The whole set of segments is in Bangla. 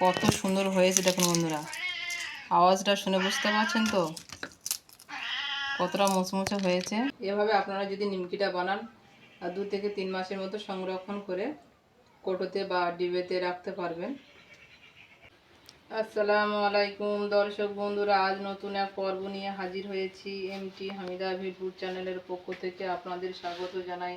কত সুন্দর হয়েছে দেখুন বন্ধুরা, আওয়াজটা শুনে বুঝতে পারছেন তো কতটা মুচমুচে হয়েছে। এভাবে আপনারা যদি নিমকিটা বানান আর 2 থেকে 3 মাসের মতো সংরক্ষণ করে কৌটোতে বা ডিবেতে রাখতে পারবেন। আসসালামু আলাইকুম দর্শক বন্ধুরা, আজ নতুন এক পর্ব নিয়ে হাজির হয়েছি। এমটি হামিদা ভিটফুড চ্যানেলের পক্ষ থেকে আপনাদের স্বাগত জানাই।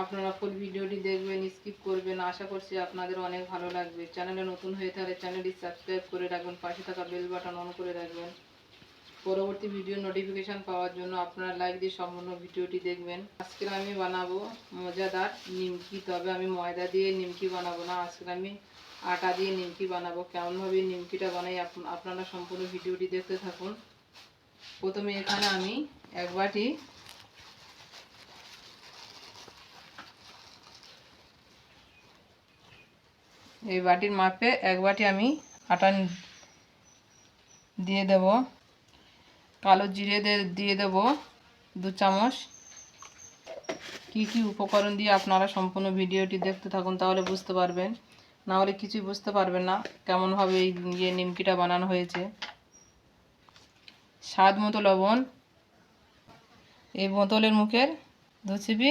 আপনারা ফুল ভিডিওটি দেখবেন, স্কিপ করবেন। আশা করছি আপনাদের অনেক ভালো লাগবে। চ্যানেলে নতুন হয়ে থাকলে চ্যানেলটি সাবস্ক্রাইব করে রাখবেন, পাশে থাকা বেল বাটন অন করে রাখবেন। পরবর্তী ভিডিও নোটিফিকেশান পাওয়ার জন্য আপনারা লাইক দিয়ে সম্পূর্ণ ভিডিওটি দেখবেন। আজকে আমি বানাবো মজাদার নিমকি, তবে আমি ময়দা দিয়ে নিমকি বানাবো না, আজকে আমি আটা দিয়ে নিমকি বানাবো। কেমনভাবে নিমকিটা বানাই আপনারা সম্পূর্ণ ভিডিওটি দেখতে থাকুন। প্রথমে এখানে আমি এক বাটি এই বাটির মাপে এক বাটি আমি আটা দিয়ে দেব। কালো জিরে দিয়ে দেব 2 চামচ। কি কি উপকরণ দিয়ে আপনারা সম্পূর্ণ ভিডিওটি দেখতে থাকুন, তাহলে বুঝতে পারবেন, না হলে কিছুই বুঝতে পারবেন না কেমনভাবে এই নিমকিটা বানানো হয়েছে। স্বাদ মতো লবণ, এই বোতলের মুখের 2 চিপি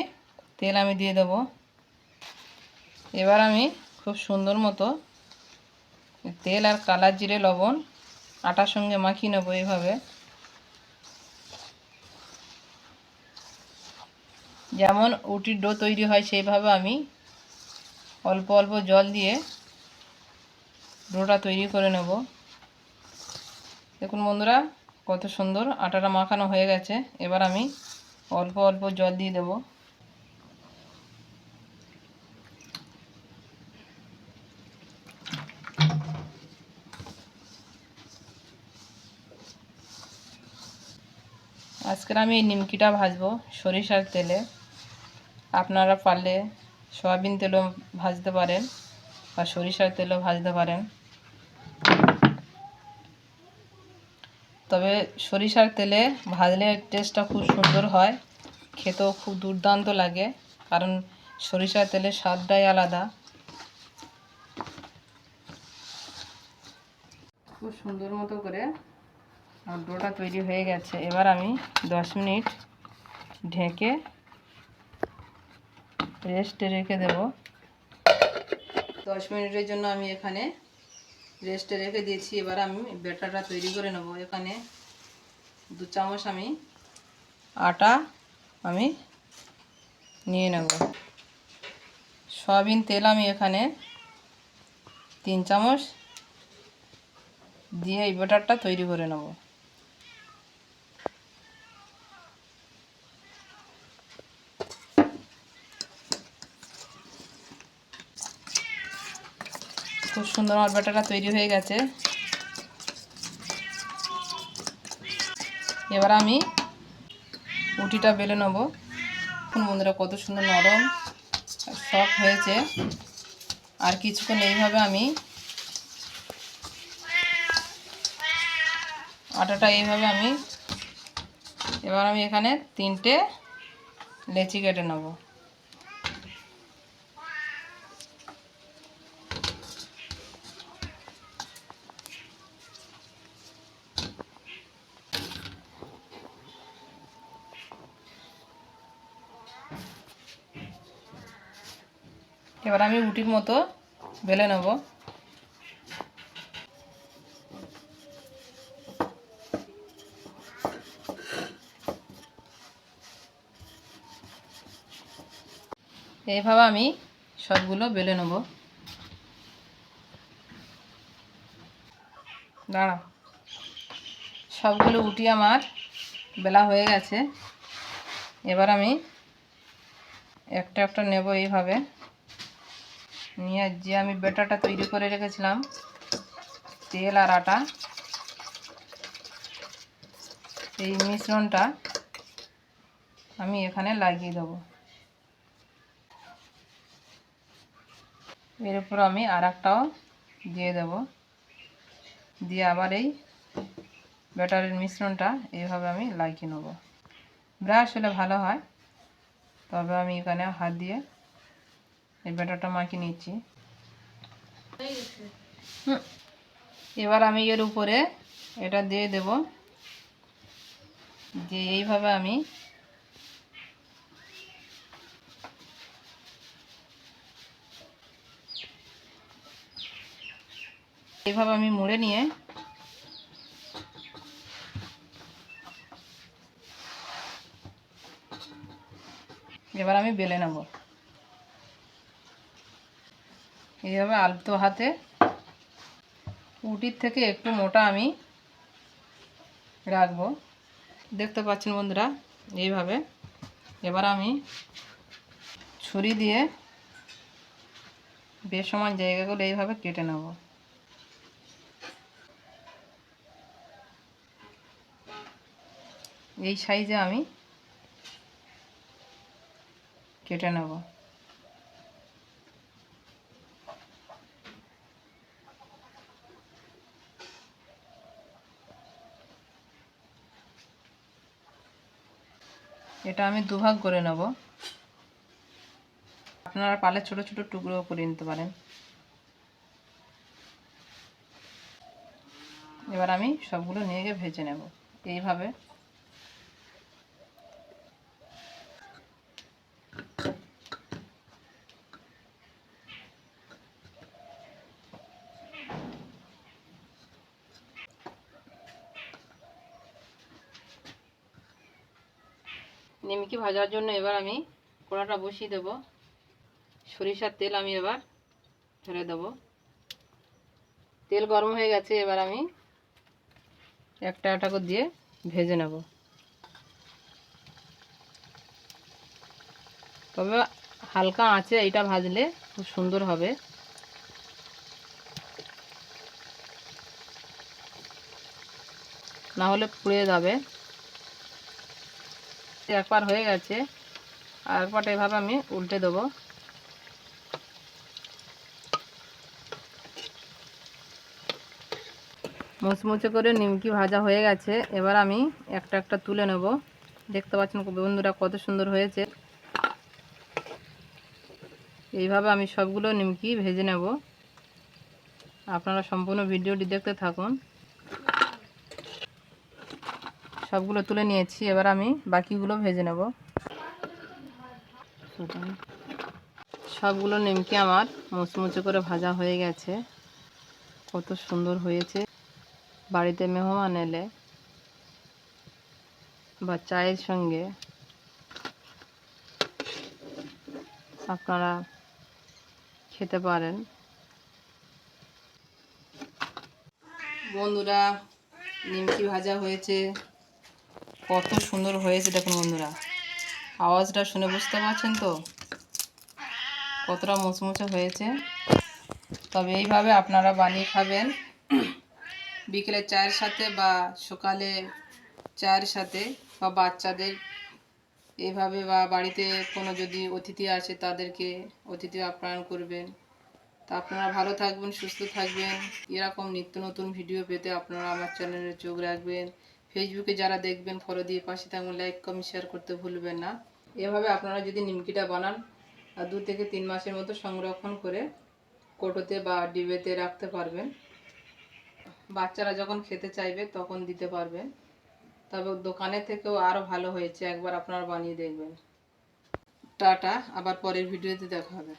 তেল আমি দিয়ে দেব। এবার আমি খুব সুন্দর মতো তেল আর কালো জিরে লবণ আটার সঙ্গে মাখিয়ে নেব। এইভাবে যেমন রুটির ডো তৈরি হয় সেইভাবে আমি অল্প অল্প জল দিয়ে ডোটা তৈরি করে নেব। দেখুন বন্ধুরা কত সুন্দর আটাটা মাখানো হয়ে গেছে। এবার আমি অল্প অল্প জল দিয়ে দেব। আজকে আমি এই নিমকিটা ভাজবো সরিষার তেলে। আপনারা পারলে সয়াবিন তেলও ভাজতে পারেন বা সরিষার তেলও ভাজতে পারেন, তবে সরিষার তেলে ভাজলে টেস্টটা খুব সুন্দর হয়, খেতেও খুব দুর্দান্ত লাগে, কারণ সরিষার তেলের স্বাদটাই আলাদা। খুব সুন্দর মতো করে আমার ডোটা তৈরি হয়ে গেছে। এবার আমি 10 মিনিট ঢেকে রেস্টে রেখে দেব। 10 মিনিটের জন্য আমি এখানে রেস্টে রেখে দিয়েছি। এবার আমি ব্যাটারটা তৈরি করে নেব। এখানে 2 চামচ আমি আটা আমি নিয়ে নেব। সয়াবিন তেল আমি এখানে 3 চামচ দিয়ে এই ব্যাটারটা তৈরি করে নেব। খুব সুন্দর আমার ব্যাটারটা তৈরি হয়ে গেছে। এবার আমি রুটিটা বেলে নেব। এখন বন্ধুরা কত সুন্দর নরম সফট হয়েছে। আর কিছুক্ষণ এইভাবে আমি আটাটা এইভাবে এবার আমি এখানে 3টে লেচি কেটে নেব। এবার আমি রুটির মতো বেলে নেব। এইভাবে আমি সবগুলো বেলে নেব। দাঁড়াও, সবগুলো রুটি আমার বেলা হয়ে গেছে। এবার আমি একটা একটা নেব। এইভাবে নিয়ে যে আমি ব্যাটারটা তৈরি করে রেখেছিলাম তেল আর আটা, এই মিশ্রণটা আমি এখানে লাগিয়ে দেব। এর উপর আমি আর একটাও দিয়ে দেব, দিয়ে আবার এই ব্যাটারের মিশ্রণটা এইভাবে আমি লাগিয়ে নেব। ব্রাশ হলে ভালো হয়, তবে আমি এখানে হাত দিয়ে এই ব্যাটারটা মাখিয়ে নিচ্ছি। এবার আমি এর উপরে এটা দিয়ে দেব, যে এইভাবে আমি মুড়ে নিয়ে এবার আমি বেলে নেব। এইভাবে আলতো হাতে রুটির থেকে একটু মোটা আমি রাখবো। দেখতে পাচ্ছেন বন্ধুরা, এইভাবে। এবার আমি ছুরি দিয়ে বেসমান জায়গাগুলো এইভাবে কেটে নেব। এই সাইজে আমি কেটে নেব। এটা আমি দুভাগ করে নেব। আপনারা পালে ছোট ছোট টুকরো করে নিতে পারেন। এবার আমি সবগুলো নিয়ে গিয়ে ভেজে নেব এইভাবে। নিমকি ভাজার জন্য এবার আমি কড়াটা বসিয়ে দেব। সরিষার তেল আমি এবার ঢেলে দেব। তেল গরম হয়ে গেছে, এবার আমি একটা একটা করে দিয়ে ভেজে নেব। তবে হালকা আঁচে এইটা ভাজলে খুব সুন্দর হবে। না হলে পুড়ে যাবে। একবার হয়ে গেছে, আর একবার এভাবে আমি উল্টে দেবো। মুচমুচে করে নিমকি ভাজা হয়ে গেছে, এবার আমি একটা একটা তুলে নেব। দেখতে পাচ্ছেন বন্ধুরা কত সুন্দর হয়েছে। এইভাবে আমি সবগুলো নিমকি ভেজে নেব। আপনারা সম্পূর্ণ ভিডিওটি দেখতে থাকুন। সবগুলো তুলে নিয়েছি, এবার আমি বাকিগুলো ভেজে নেব। সবগুলো নিমকি আমার মুচমুচে করে ভাজা হয়ে গেছে। কত সুন্দর হয়েছে। বাড়িতে মেহমান এলে বা চায়ের সঙ্গে আপনারা খেতে পারেন। বন্ধুরা, নিমকি ভাজা হয়েছে, কত সুন্দর হয়েছে দেখুন বন্ধুরা। আওয়াজটা শুনে বুঝতে পারছেন তো কতটা মুচমুচে হয়েছে। তবে এইভাবে আপনারা বানিয়ে খাবেন বিকেলে চায়ের সাথে বা সকালে চায়ের সাথে, বা বাচ্চাদের এইভাবে, বা বাড়িতে কোনো যদি অতিথি আসে তাদেরকে অতিথি আপ্যায়ন করবেন। তা আপনারা ভালো থাকবেন, সুস্থ থাকবেন। এরকম নিত্য নতুন ভিডিও পেতে আপনারা আমার চ্যানেলে চোখ রাখবেন। ফেসবুকে যারা দেখবেন ফলো দিয়ে পাশে থাকবেন, লাইক কমেন্ট শেয়ার করতে ভুলবেন না। এভাবে আপনারা যদি নিমকিটা বানান 2 থেকে 3 মাসের মতো সংরক্ষণ করে কৌটোতে বা ডিবেতে রাখতে পারবেন। বাচ্চারা যখন খেতে চাইবে তখন দিতে পারবেন। তবে দোকানের থেকেও আরও ভালো হয়েছে, একবার আপনারা বানিয়ে দেখবেন। টাটা, আবার পরের ভিডিওতে দেখা হবে।